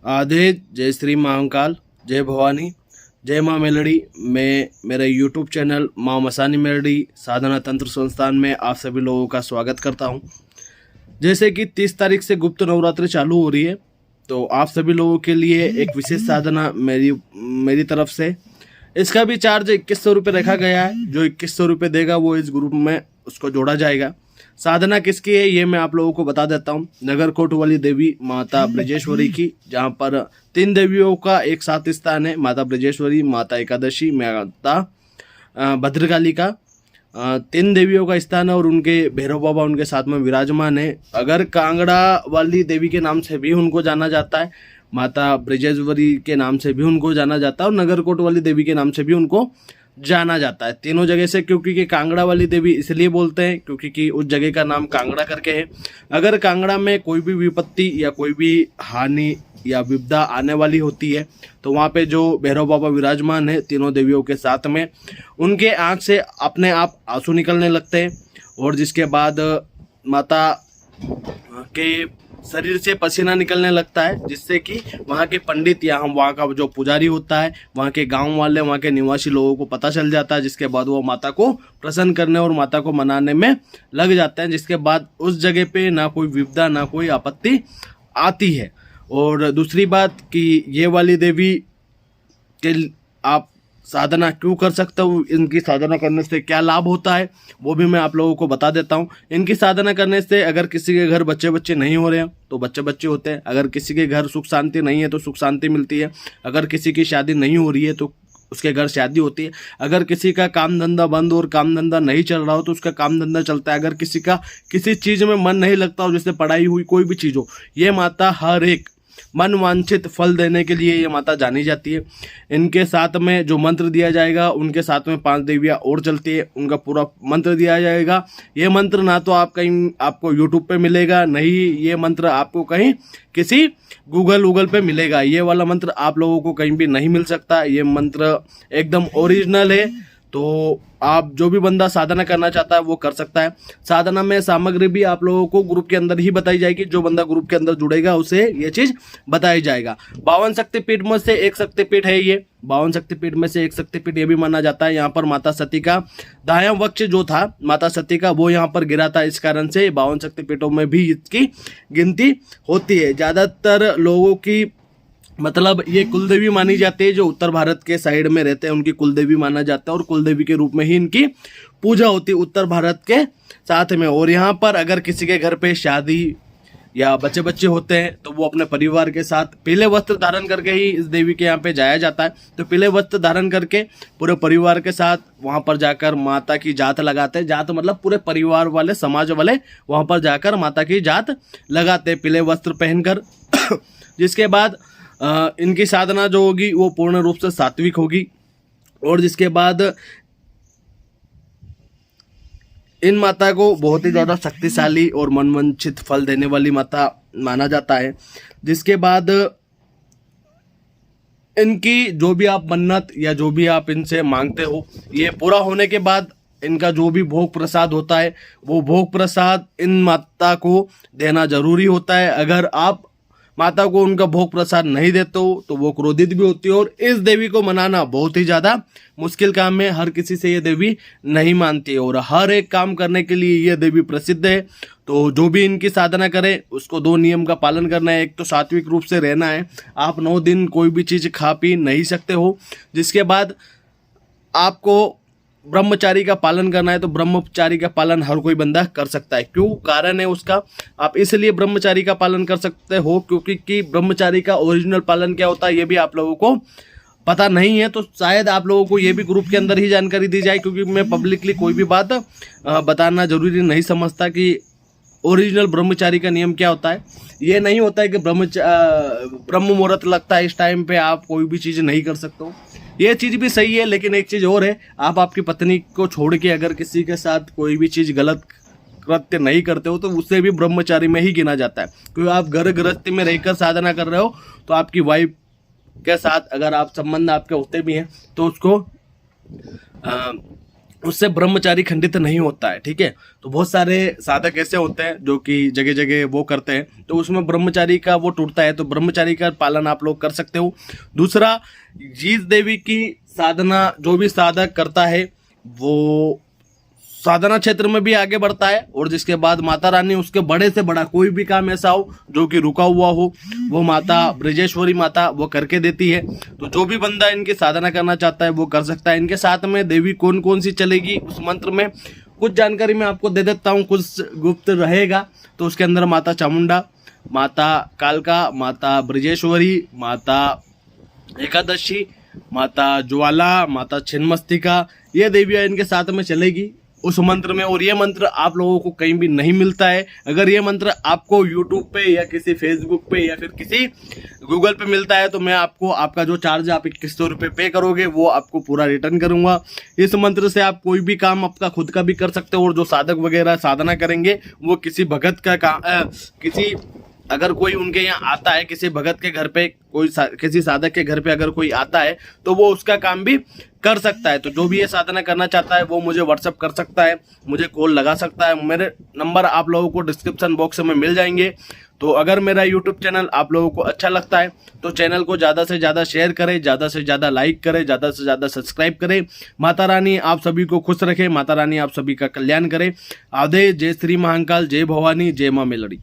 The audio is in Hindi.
आधे जय श्री महाकाल, जय भवानी, जय माँ मेलडी। मैं मेरे YouTube चैनल माँ मसानी मेलडी साधना तंत्र संस्थान में आप सभी लोगों का स्वागत करता हूँ। जैसे कि 30 तारीख से गुप्त नवरात्रि चालू हो रही है, तो आप सभी लोगों के लिए एक विशेष साधना मेरी तरफ से। इसका भी चार्ज 2100 रुपये रखा गया है। जो 2100 रुपये देगा वो इस ग्रुप में उसको जोड़ा जाएगा। साधना किसकी है ये मैं आप लोगों को बता देता हूँ। नगरकोट वाली देवी माता ब्रजेश्वरी की, जहाँ पर 3 देवियों का एक साथ स्थान है। माता ब्रजेश्वरी, माता एकादशी, माता भद्रकाली का 3 देवियों का स्थान है और उनके भैरव बाबा उनके साथ में विराजमान है। अगर कांगड़ा वाली देवी के नाम से भी उनको जाना जाता है, माता ब्रजेश्वरी के नाम से भी उनको जाना जाता है और नगरकोट वाली देवी के नाम से भी उनको जाना जाता है। तीनों जगह से, क्योंकि कि कांगड़ा वाली देवी इसलिए बोलते हैं क्योंकि कि उस जगह का नाम कांगड़ा करके है। अगर कांगड़ा में कोई भी विपत्ति या कोई भी हानि या विपदा आने वाली होती है तो वहाँ पे जो भैरव बाबा विराजमान है तीनों देवियों के साथ में, उनके आँख से अपने आप आंसू निकलने लगते हैं और जिसके बाद माता के शरीर से पसीना निकलने लगता है, जिससे कि वहाँ के पंडित या वहाँ का जो पुजारी होता है, वहाँ के गांव वाले, वहाँ के निवासी लोगों को पता चल जाता है। जिसके बाद वो माता को प्रसन्न करने और माता को मनाने में लग जाते हैं। जिसके बाद उस जगह पे ना कोई विपदा ना कोई आपत्ति आती है। और दूसरी बात कि ये वाली देवी के आप साधना क्यों कर सकते हो, इनकी साधना करने से क्या लाभ होता है वो भी मैं आप लोगों को बता देता हूँ। इनकी साधना करने से अगर किसी के घर बच्चे नहीं हो रहे हैं तो बच्चे होते हैं। अगर किसी के घर सुख शांति नहीं है तो सुख शांति मिलती है। अगर किसी की शादी नहीं हो रही है तो उसके घर शादी होती है। अगर किसी का काम धंधा बंद और काम धंधा नहीं चल रहा हो तो उसका काम धंधा चलता है। अगर किसी का किसी चीज़ में मन नहीं लगता हो, जैसे पढ़ाई हुई कोई भी चीज़ हो, ये माता हर एक मन वांछित फल देने के लिए ये माता जानी जाती है। इनके साथ में जो मंत्र दिया जाएगा, उनके साथ में 5 देवियाँ और चलती है, उनका पूरा मंत्र दिया जाएगा। ये मंत्र ना तो आप कहीं आपको यूट्यूब पे मिलेगा, नहीं ये मंत्र आपको कहीं किसी गूगल पे मिलेगा। ये वाला मंत्र आप लोगों को कहीं भी नहीं मिल सकता। ये मंत्र एकदम ओरिजिनल है। तो आप जो भी बंदा साधना करना चाहता है वो कर सकता है। साधना में सामग्री भी आप लोगों को ग्रुप के अंदर ही बताई जाएगी। जो बंदा ग्रुप के अंदर जुड़ेगा उसे ये चीज बताई जाएगा। 52 शक्तिपीठ में से एक शक्तिपीठ है ये। 52 शक्तिपीठ में से एक शक्तिपीठ ये भी माना जाता है। यहाँ पर माता सती का दायां वक्ष जो था माता सती का, वो यहाँ पर गिरा था। इस कारण से 52 शक्तिपीठों में भी इसकी गिनती होती है। ज्यादातर लोगों की मतलब ये कुलदेवी मानी जाती है। जो उत्तर भारत के साइड में रहते हैं उनकी कुलदेवी माना जाता है और कुलदेवी के रूप में ही इनकी पूजा होती है उत्तर भारत के साथ में। और यहाँ पर अगर किसी के घर पे शादी या बच्चे होते हैं तो वो अपने परिवार के साथ पीले वस्त्र धारण करके ही इस देवी के यहाँ पे जाया जाता है। तो पीले वस्त्र धारण करके पूरे परिवार के साथ वहाँ पर जाकर माता की जात लगाते हैं। जात मतलब पूरे परिवार वाले, समाज वाले वहाँ पर जाकर माता की जात लगाते हैं पीले वस्त्र पहनकर। जिसके बाद इनकी साधना जो होगी वो पूर्ण रूप से सात्विक होगी। और जिसके बाद इन माता को बहुत ही ज़्यादा शक्तिशाली और मनवांछित फल देने वाली माता माना जाता है। जिसके बाद इनकी जो भी आप मन्नत या जो भी आप इनसे मांगते हो, ये पूरा होने के बाद इनका जो भी भोग प्रसाद होता है वो भोग प्रसाद इन माता को देना जरूरी होता है। अगर आप माता को उनका भोग प्रसाद नहीं देते हो तो वो क्रोधित भी होती है। और इस देवी को मनाना बहुत ही ज़्यादा मुश्किल काम है। हर किसी से ये देवी नहीं मानती है और हर एक काम करने के लिए ये देवी प्रसिद्ध है। तो जो भी इनकी साधना करे उसको 2 नियम का पालन करना है। एक तो सात्विक रूप से रहना है। आप 9 दिन कोई भी चीज़ खा पी नहीं सकते हो। जिसके बाद आपको ब्रह्मचारी का पालन करना है। तो ब्रह्मचारी का पालन हर कोई बंदा कर सकता है। क्यों कारण है उसका, आप इसलिए ब्रह्मचारी का पालन कर सकते हो क्योंकि कि ब्रह्मचारी का ओरिजिनल पालन क्या होता है ये भी आप लोगों को पता नहीं है। तो शायद आप लोगों को ये भी ग्रुप के अंदर ही जानकारी दी जाए, क्योंकि मैं पब्लिकली कोई भी बात बताना जरूरी नहीं समझता कि ओरिजिनल ब्रह्मचारी का नियम क्या होता है। ये नहीं होता है कि ब्रह्म मुहूर्त लगता है इस टाइम पे आप कोई भी चीज़ नहीं कर सकते हो। ये चीज़ भी सही है, लेकिन एक चीज़ और है, आप आपकी पत्नी को छोड़ के अगर किसी के साथ कोई भी चीज़ गलत कृत्य नहीं करते हो तो उससे भी ब्रह्मचारी में ही गिना जाता है। क्योंकि आप घर गृहस्थी में रहकर साधना कर रहे हो तो आपकी वाइफ के साथ अगर आप संबंध आपके होते भी हैं तो उसको उससे ब्रह्मचारी खंडित नहीं होता है। ठीक है, तो बहुत सारे साधक ऐसे होते हैं जो कि जगह जगह वो करते हैं, तो उसमें ब्रह्मचारी का वो टूटता है, तो ब्रह्मचारी का पालन आप लोग कर सकते हो। दूसरा, शीश देवी की साधना जो भी साधक करता है वो साधना क्षेत्र में भी आगे बढ़ता है, और जिसके बाद माता रानी उसके बड़े से बड़ा कोई भी काम ऐसा हो जो कि रुका हुआ हो, वो माता ब्रजेश्वरी माता वो करके देती है। तो जो भी बंदा इनकी साधना करना चाहता है वो कर सकता है। इनके साथ में देवी कौन कौन सी चलेगी उस मंत्र में कुछ जानकारी मैं आपको दे देता हूँ, कुछ गुप्त रहेगा। तो उसके अंदर माता चामुंडा, माता कालका, माता ब्रजेश्वरी, माता एकादशी, माता ज्वाला, माता छिन्नमस्तिका, ये देवियाँ इनके साथ में चलेगी उस मंत्र में। और ये मंत्र आप लोगों को कहीं भी नहीं मिलता है। अगर ये मंत्र आपको YouTube पे या किसी Facebook पे या फिर किसी गूगल पे मिलता है तो मैं आपको आपका जो चार्ज आप 2100 रुपये पे करोगे वो आपको पूरा रिटर्न करूंगा। इस मंत्र से आप कोई भी काम आपका खुद का भी कर सकते हो, और जो साधक वगैरह साधना करेंगे वो किसी भगत का काम अगर कोई उनके यहाँ आता है, किसी भगत के घर पे किसी साधक के घर पे अगर कोई आता है तो वो उसका काम भी कर सकता है। तो जो भी ये साधना करना चाहता है वो मुझे व्हाट्सअप कर सकता है, मुझे कॉल लगा सकता है। मेरे नंबर आप लोगों को डिस्क्रिप्शन बॉक्स में मिल जाएंगे। तो अगर मेरा यूट्यूब चैनल आप लोगों को अच्छा लगता है तो चैनल को ज़्यादा से ज़्यादा शेयर करें, ज़्यादा से ज़्यादा लाइक करें, ज़्यादा से ज़्यादा सब्सक्राइब करें। माता रानी आप सभी को खुश रखे, माता रानी आप सभी का कल्याण करे। आधे जय श्री महाकाल, जय भवानी, जय माँ मेलड़ी।